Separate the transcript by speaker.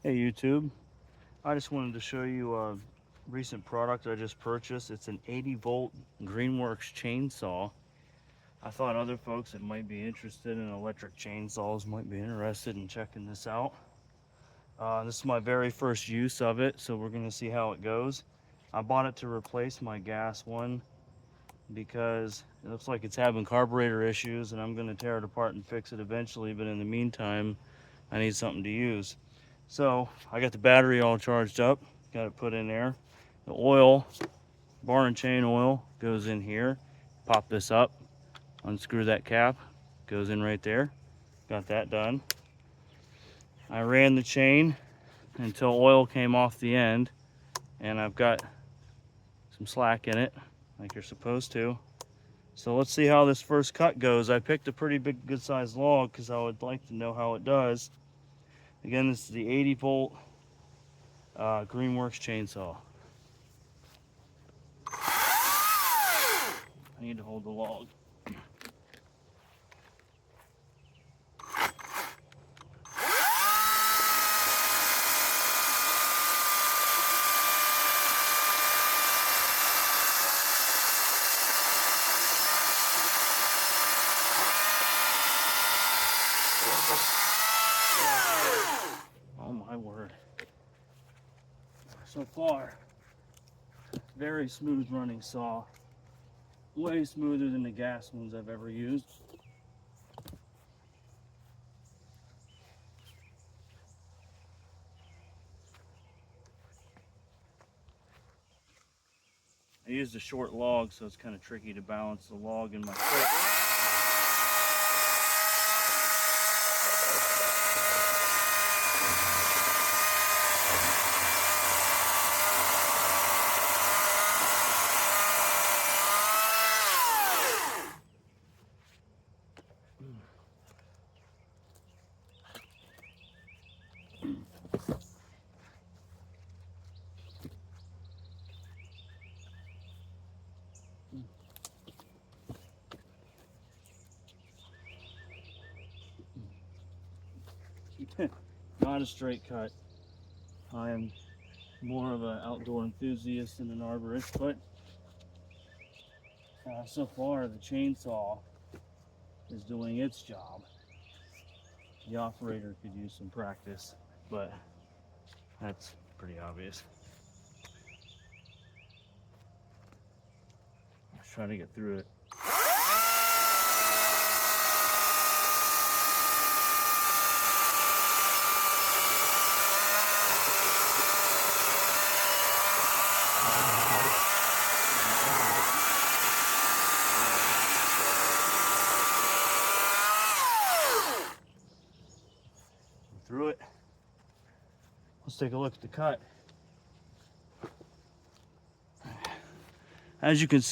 Speaker 1: Hey YouTube, I just wanted to show you a recent product I just purchased. It's an 80-volt Greenworks chainsaw. I thought other folks that might be interested in electric chainsaws might be interested in checking this out. This is my very first use of it, so we're going to see how it goes. I bought it to replace my gas one because it looks like it's having carburetor issues, and I'm going to tear it apart and fix it eventually, but in the meantime I need something to use. So I got the battery all charged up, got it put in there. The oil, bar and chain oil, goes in here. Pop this up, unscrew that cap, goes in right there. Got that done. I ran the chain until oil came off the end, and I've got some slack in it like you're supposed to. So let's see how this first cut goes. I picked a pretty big, good sized log because I would like to know how it does. Again, this is the 80-volt Greenworks chainsaw. I need to hold the log. Oh my word. So far, very smooth running saw. Way smoother than the gas ones I've ever used. I used a short log, so it's kind of tricky to balance the log in my foot. Not a straight cut. I am more of an outdoor enthusiast than an arborist, but so far the chainsaw is doing its job. The operator could use some practice, but that's pretty obvious. Let's try to get through it. Through it. Let's take a look at the cut. As you can see,